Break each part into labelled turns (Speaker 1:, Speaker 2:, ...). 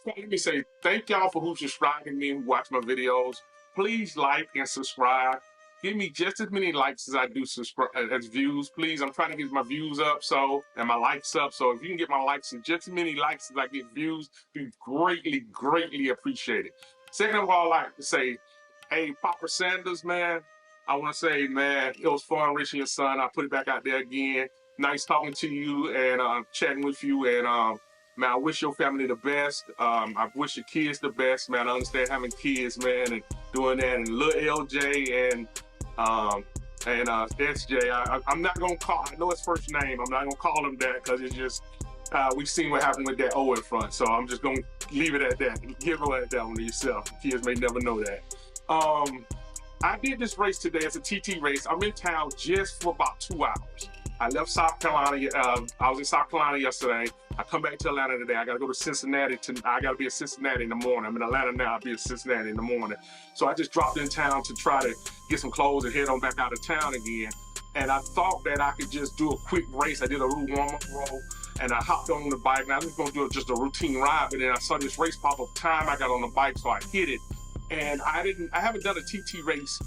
Speaker 1: all, let me say thank y'all for who's subscribing to me, who watch my videos. Please like and subscribe. Give me just as many likes as I do as views, please. I'm trying to get my views up, and my likes up. So if you can get my likes and just as many likes as I get views, be greatly, greatly appreciated. Second of all, I'd like to say, hey, Papa Sanders, man, I want to say, man, it was fun reaching your son. I put it back out there again. Nice talking to you and chatting with you. And man, I wish your family the best. I wish your kids the best, man. I understand having kids, man, and doing that. And little LJ and SJ. I'm not gonna call. I know his first name. I'm not gonna call him that because it's just we've seen what happened with that O in front. So I'm just gonna leave it at that. Give it at that one to yourself. Kids may never know that. I did this race today. It's a TT race. I'm in town just for about 2 hours. I left South Carolina. I was in South Carolina yesterday. I come back to Atlanta today. I got to go to Cincinnati. I got to be in Cincinnati in the morning. I'm in Atlanta now. I'll be in Cincinnati in the morning. So I just dropped in town to try to get some clothes and head on back out of town again. And I thought that I could just do a quick race. I did a little warm-up roll, and I hopped on the bike. Now I was going to do just a routine ride, but then I saw this race pop up time. I got on the bike, so I hit it. And I haven't done a TT race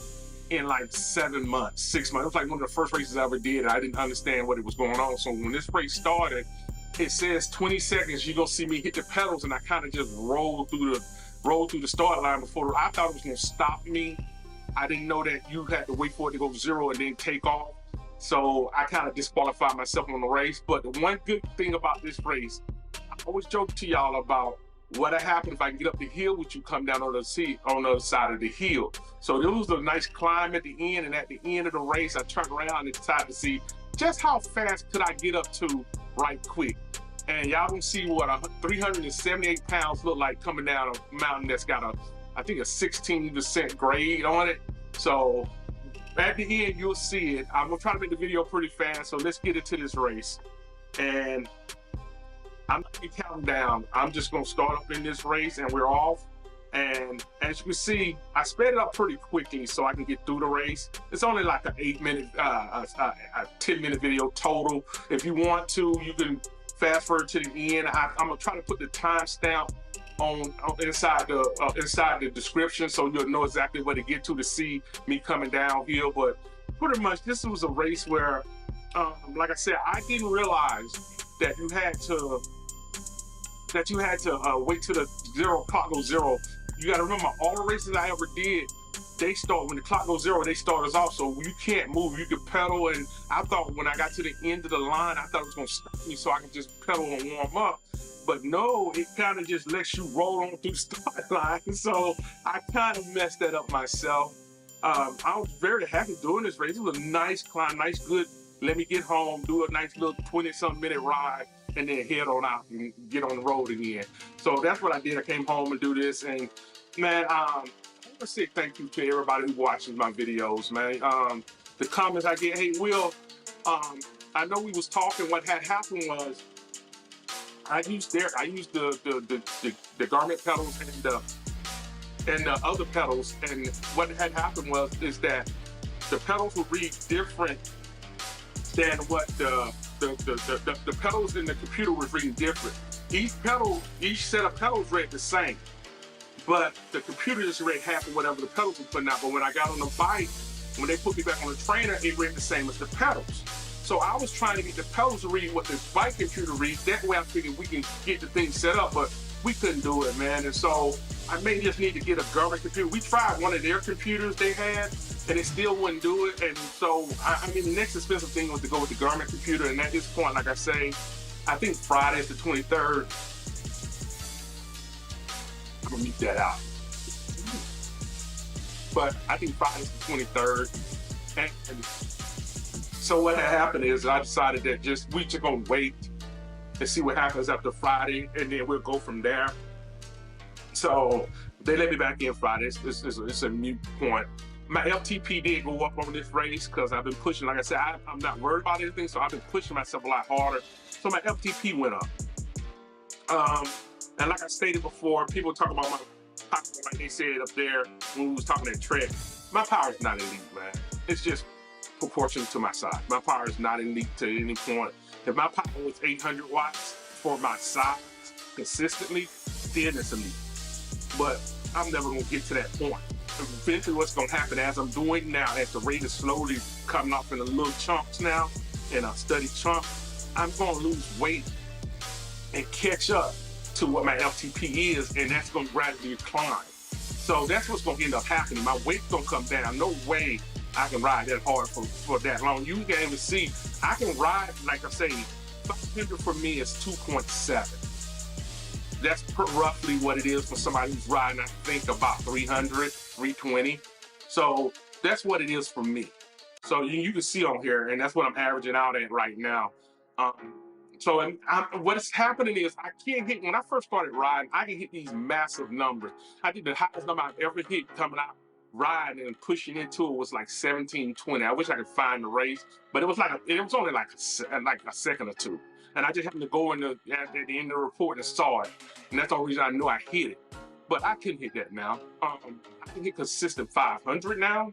Speaker 1: in like 7 months, 6 months. It was like one of the first races I ever did. I didn't understand what was going on. So when this race started, it says 20 seconds, you're gonna see me hit the pedals, and I kind of just rolled through the start line before. I thought it was gonna stop me. I didn't know that you had to wait for it to go 0 and then take off. So I kind of disqualified myself on the race. But the one good thing about this race, I always joke to y'all about what'll happen if I can get up the hill with you, come down on the other side of the hill. So there was a nice climb at the end, and at the end of the race, I turned around and decided to see just how fast could I get up to right quick. And y'all can see what 378 pounds look like coming down a mountain that's got I think a 16% grade on it. So at the end, you'll see it. I'm gonna try to make the video pretty fast, so let's get into this race. And I'm not gonna count down. I'm just gonna start up in this race and we're off. And as you can see, I sped it up pretty quickly so I can get through the race. It's only like an 8-minute, a 10-minute video total. If you want to, you can fast forward to the end. I'm gonna try to put the timestamp on inside the description so you'll know exactly where to get to see me coming downhill. But pretty much this was a race where, like I said, I didn't realize that you had to wait till the clock goes 0. You got to remember, all the races I ever did, they start when the clock goes 0. They start us off, so you can't move. You can pedal, and I thought when I got to the end of the line, I thought it was gonna stop me so I could just pedal and warm up. But no, it kind of just lets you roll on through the start line. So I kind of messed that up myself. I was very happy doing this race. It was a nice climb, nice good. Let me get home, do a nice little 20-something minute ride, and then head on out and get on the road again. So that's what I did. I came home and do this, and man, I want to say thank you to everybody who watches my videos, man. The comments I get, hey Will, I know we was talking. What had happened was I used the garment pedals and the other pedals, and what had happened was that the pedals would read different than what the pedals in the computer was reading different. Each set of pedals read the same, but the computer just read half of whatever the pedals were putting out. But when I got on the bike, when they put me back on the trainer, it read the same as the pedals. So I was trying to get the pedals to read what the bike computer reads. That way I figured we can get the thing set up, but we couldn't do it, man. And so I may just need to get a government computer. We tried one of their computers they had, and it still wouldn't do it. And so, I mean, the next expensive thing was to go with the garment computer. And at this point, like I say, I think Friday is the 23rd. I'm gonna meet that out. But I think Friday is the 23rd. And so what had happened is I decided that we just gonna wait and see what happens after Friday, and then we'll go from there. So they let me back in Friday. It's a mute point. My FTP did go up on this race because I've been pushing. Like I said, I'm not worried about anything, so I've been pushing myself a lot harder. So my FTP went up. And like I stated before, people talk about my power, like they said up there when we was talking that Trek. My power is not elite, man. It's just proportional to my size. My power is not elite to any point. If my power was 800 watts for my size consistently, still it's elite. But I'm never gonna get to that point. Eventually what's gonna happen, as I'm doing now, as the rate is slowly coming off in the little chunks now, in a steady chunk, I'm gonna lose weight and catch up to what my FTP is, and that's gonna gradually decline. So that's what's gonna end up happening. My weight's gonna come down. No way I can ride that hard for that long. You can even see, I can ride, like I say, 500 for me is 2.7. That's roughly what it is for somebody who's riding, I think, about 300, 320. So that's what it is for me. So you can see on here, and that's what I'm averaging out at right now. What's happening is I can't hit, when I first started riding, I can hit these massive numbers. I think the highest number I've ever hit coming out riding and pushing into it was like 1720. I wish I could find the race, but it was only like a second or two. And I just happened to go at the end of the report and saw it. And that's the only reason I knew I hit it. But I can hit that now. I can hit consistent 500 now,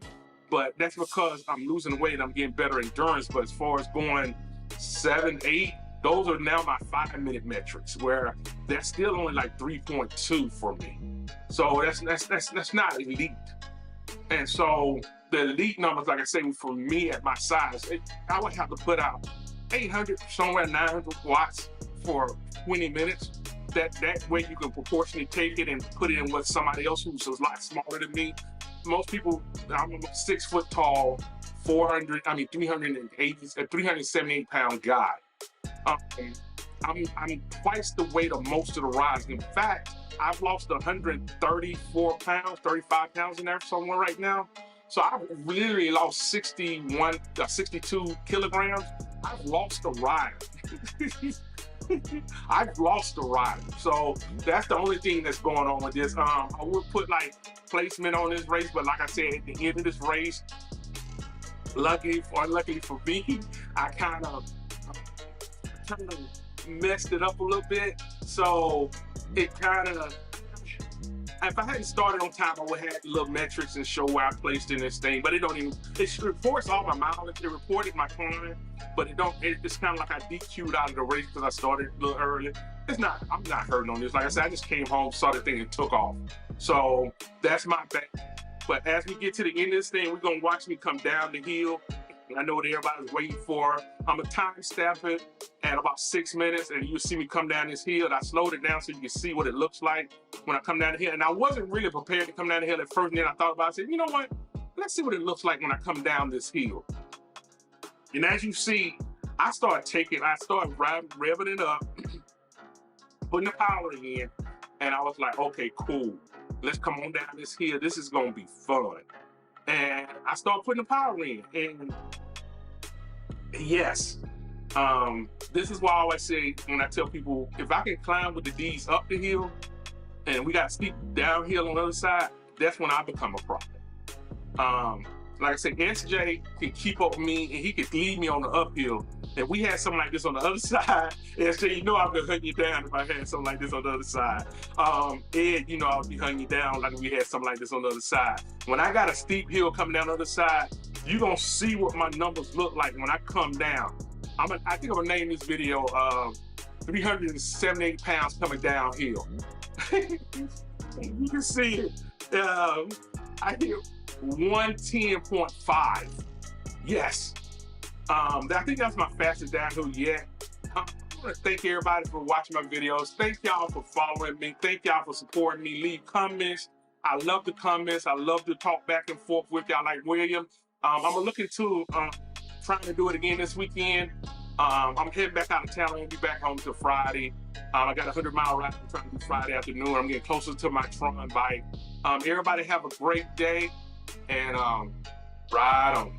Speaker 1: but that's because I'm losing weight and I'm getting better endurance. But as far as going 7, 8, those are now my 5-minute metrics, where that's still only like 3.2 for me. So that's not elite. And so the elite numbers, like I say, for me at my size, I would have to put out 800, somewhere 900 watts for 20 minutes. That way you can proportionally take it and put it in with somebody else who's a lot smaller than me. Most people, I'm a 6 foot tall, 378 pound guy. I'm twice the weight of most of the riders. In fact, I've lost 134 pounds, 35 pounds in there somewhere right now. So I've literally lost 62 kilograms. I've lost a rider. I've lost a rider. So that's the only thing that's going on with this. I would put like placement on this race, but like I said, at the end of this race, luckily for me, I kind of messed it up a little bit. So it kind of, if I hadn't started on time, I would have had little metrics and show where I placed in this thing, but it reports all my mileage, it reported my time, but it's kind of like I DQ'd out of the race because I started a little early. I'm not hurting on this. Like I said, I just came home, saw the thing and took off. So that's my bad. But as we get to the end of this thing, we're gonna watch me come down the hill. I know what everybody's waiting for. I'm gonna time stamp it at about 6 minutes, and you'll see me come down this hill. I slowed it down so you can see what it looks like when I come down the hill. And I wasn't really prepared to come down the hill at first, and then I thought about it. I said, you know what? Let's see what it looks like when I come down this hill. And as you see, I started revving it up, putting the power in, and I was like, okay, cool. Let's come on down this hill. This is gonna be fun. And I started putting the power in, and yes, this is why I always say, when I tell people, if I can climb with the D's up the hill and we got steep downhill on the other side, that's when I become a problem. Like I said, SJ can keep up with me and he could lead me on the uphill. If we had something like this on the other side, SJ, you know I'd be hunting you down if I had something like this on the other side. Ed, you know I'd be hunting you down like if we had something like this on the other side. When I got a steep hill coming down the other side, you're gonna see what my numbers look like when I come down. I think I'm gonna name this video 378 pounds coming downhill. You can see it. I hit 110.5. Yes. I think that's my fastest downhill yet. I want to thank everybody for watching my videos. Thank y'all for following me. Thank y'all for supporting me. Leave comments. I love the comments. I love to talk back and forth with y'all like William. I'm looking to trying to do it again this weekend. I'm heading back out of town. I won't be back home till Friday. I got a 100-mile ride I'm trying to do Friday afternoon. I'm getting closer to my Tron bike. Everybody have a great day, and ride on.